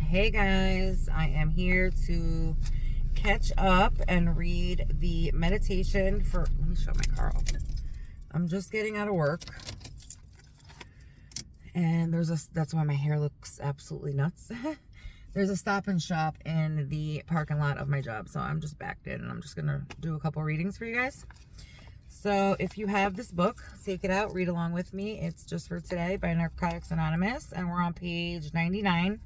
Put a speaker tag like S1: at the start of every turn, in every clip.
S1: Hey guys, I am here to catch up and read the meditation for, let me shut my car off. I'm just getting out of work and that's why my hair looks absolutely nuts. There's a Stop and Shop in the parking lot of my job, so I'm just backed in and I'm just gonna do a couple readings for you guys. So if you have this book, take it out, read along with me. It's Just for Today by Narcotics Anonymous, and we're on page 99.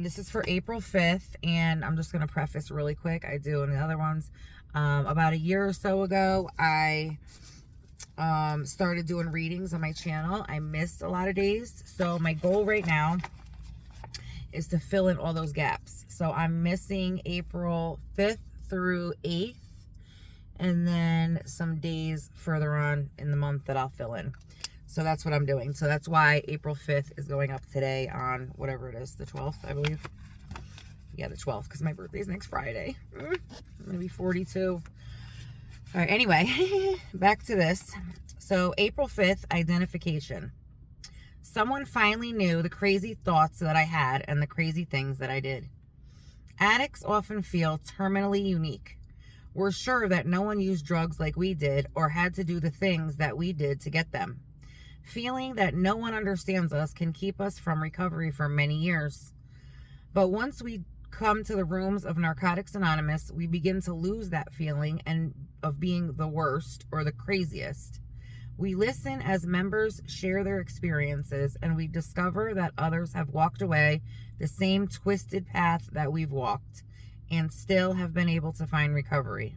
S1: This is for April 5th, and I'm just going to preface really quick. I do in the other ones. About a year or so ago, I started doing readings on my channel. I missed a lot of days, so my goal right now is to fill in all those gaps. So I'm missing April 5th through 8th, and then some days further on in the month that I'll fill in. So that's what I'm doing. So that's why April 5th is going up today on whatever it is, the 12th, I believe. Yeah, the 12th, because my birthday is next Friday. I'm going to be 42. All right, anyway, back to this. So April 5th, identification. Someone finally knew the crazy thoughts that I had and the crazy things that I did. Addicts often feel terminally unique. We're sure that no one used drugs like we did or had to do the things that we did to get them. Feeling that no one understands us can keep us from recovery for many years. But once we come to the rooms of Narcotics Anonymous, we begin to lose that feeling and of being the worst or the craziest. We listen as members share their experiences, and we discover that others have walked away the same twisted path that we've walked and still have been able to find recovery.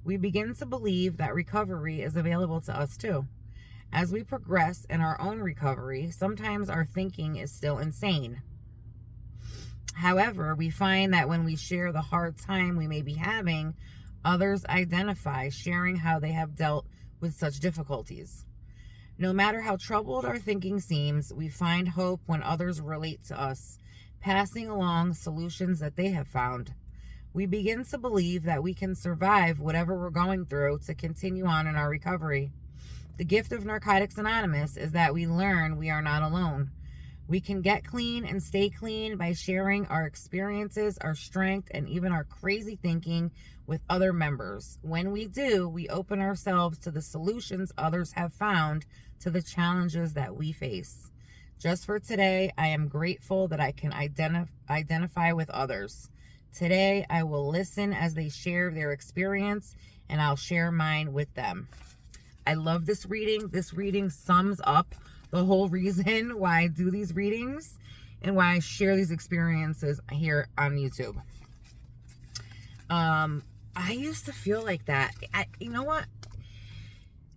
S1: We begin to believe that recovery is available to us too. As we progress in our own recovery, sometimes our thinking is still insane. However, we find that when we share the hard time we may be having, others identify, sharing how they have dealt with such difficulties. No matter how troubled our thinking seems, we find hope when others relate to us, passing along solutions that they have found. We begin to believe that we can survive whatever we're going through to continue on in our recovery. The gift of Narcotics Anonymous is that we learn we are not alone. We can get clean and stay clean by sharing our experiences, our strength, and even our crazy thinking with other members. When we do, we open ourselves to the solutions others have found to the challenges that we face. Just for today, I am grateful that I can identify with others. Today, I will listen as they share their experience, and I'll share mine with them. I love this reading. This reading sums up the whole reason why I do these readings and why I share these experiences here on YouTube. I used to feel like that. You know what?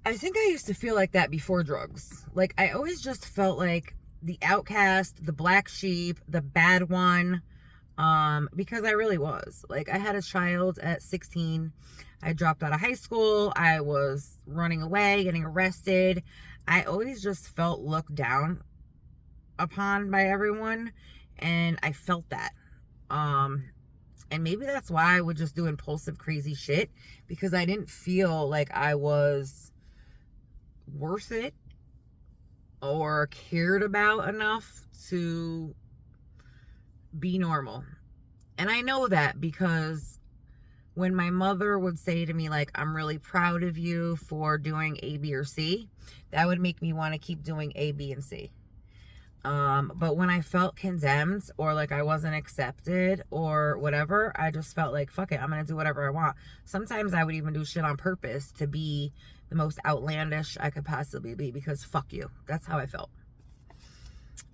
S1: I think I used to feel like that before drugs. Like, I always just felt like the outcast, the black sheep, the bad one. Because I really was. Like, I had a child at 16. I dropped out of high school. I was running away, getting arrested. I always just felt looked down upon by everyone, and I felt that. And maybe that's why I would just do impulsive, crazy shit, because I didn't feel like I was worth it or cared about enough to be normal. And I know that because when my mother would say to me, like, I'm really proud of you for doing A, B, or C, that would make me want to keep doing A, B, and C. But when I felt condemned or like I wasn't accepted or whatever, I just felt like, fuck it, I'm going to do whatever I want. Sometimes I would even do shit on purpose to be the most outlandish I could possibly be, because fuck you. That's how I felt.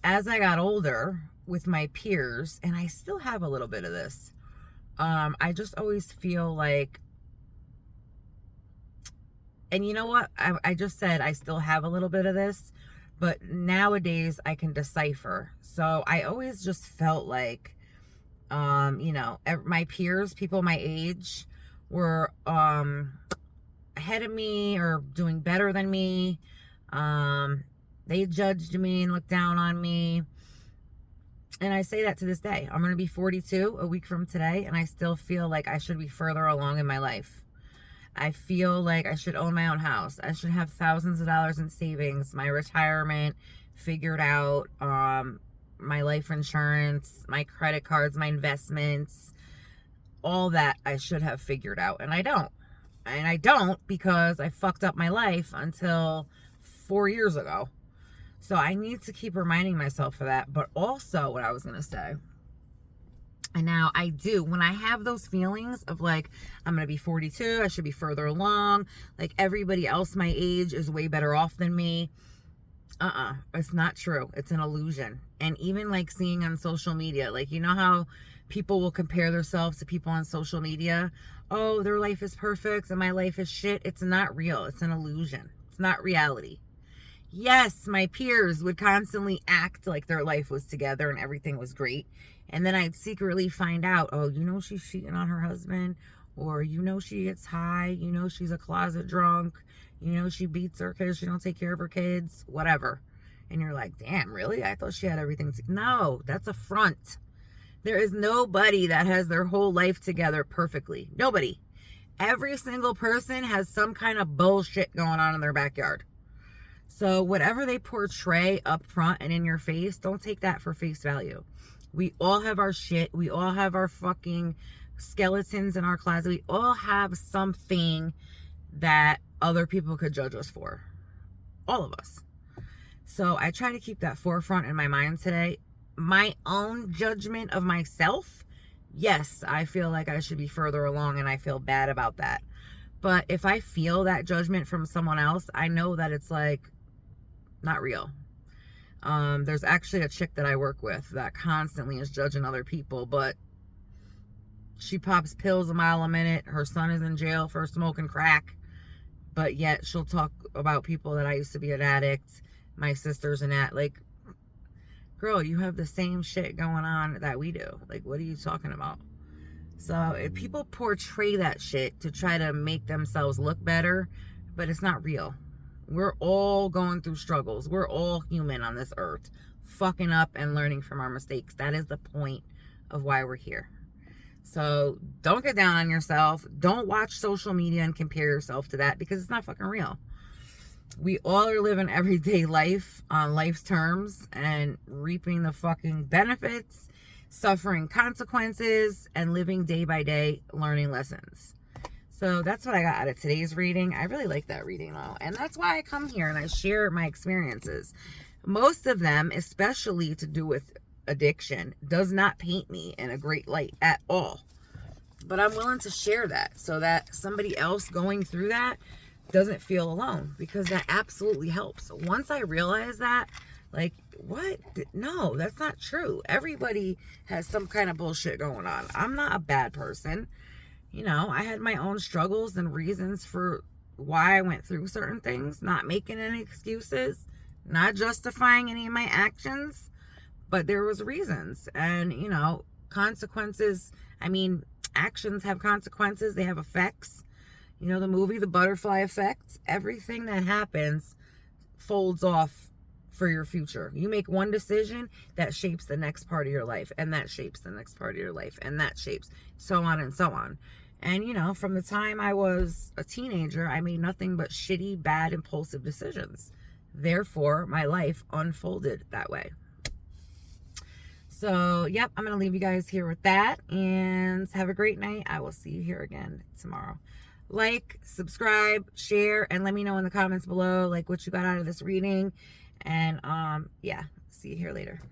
S1: As I got older with my peers, and I still have a little bit of this, I just always feel like, and you know what? I just said I still have a little bit of this, but nowadays I can decipher. So I always just felt like, my peers, people my age, were ahead of me or doing better than me. They judged me and looked down on me. And I say that to this day. I'm going to be 42 a week from today, and I still feel like I should be further along in my life. I feel like I should own my own house. I should have thousands of dollars in savings, my retirement figured out, my life insurance, my credit cards, my investments, all that I should have figured out. And I don't. And I don't because I fucked up my life until 4 years ago. So I need to keep reminding myself of that. But also what I was going to say, and now I do, when I have those feelings of like, I'm going to be 42, I should be further along, like everybody else my age is way better off than me. It's not true. It's an illusion. And even like seeing on social media, like, you know how people will compare themselves to people on social media? Oh, their life is perfect and my life is shit. It's not real. It's an illusion. It's not reality. Yes, my peers would constantly act like their life was together and everything was great. And then I'd secretly find out, oh, you know, she's cheating on her husband, or, you know, she gets high, you know, she's a closet drunk, you know, she beats her kids, she don't take care of her kids, whatever. And you're like, damn, really? I thought she had everything. No, that's a front. There is nobody that has their whole life together perfectly. Nobody. Every single person has some kind of bullshit going on in their backyard. So whatever they portray up front and in your face, don't take that for face value. We all have our shit. We all have our fucking skeletons in our closet. We all have something that other people could judge us for. All of us. So I try to keep that forefront in my mind today. My own judgment of myself, yes, I feel like I should be further along and I feel bad about that. But if I feel that judgment from someone else, I know that it's like not real. There's actually a chick that I work with that constantly is judging other people, but she pops pills a mile a minute. Her son is in jail for smoking crack, but yet she'll talk about people that I used to be an addict. My sister's an addict. Like, girl, you have the same shit going on that we do. Like, what are you talking about? So if people portray that shit to try to make themselves look better, but it's not real. We're all going through struggles. We're all human on this earth, fucking up and learning from our mistakes. That is the point of why we're here. So don't get down on yourself. Don't watch social media and compare yourself to that because it's not fucking real. We all are living everyday life on life's terms and reaping the fucking benefits, suffering consequences, and living day by day learning lessons. So that's what I got out of today's reading. I really like that reading though. And that's why I come here and I share my experiences. Most of them, especially to do with addiction, does not paint me in a great light at all. But I'm willing to share that so that somebody else going through that doesn't feel alone, because that absolutely helps. Once I realize that, like, what? No, that's not true. Everybody has some kind of bullshit going on. I'm not a bad person. You know, I had my own struggles and reasons for why I went through certain things, not making any excuses, not justifying any of my actions, but there was reasons. And, you know, consequences, I mean, actions have consequences, they have effects. You know, the movie, The Butterfly Effect, everything that happens folds off for your future. You make one decision that shapes the next part of your life, and that shapes the next part of your life, and that shapes, so on and so on. And, you know, from the time I was a teenager, I made nothing but shitty, bad, impulsive decisions. Therefore, my life unfolded that way. So, yep, I'm going to leave you guys here with that. And have a great night. I will see you here again tomorrow. Like, subscribe, share, and let me know in the comments below, like, what you got out of this reading. And, yeah, see you here later.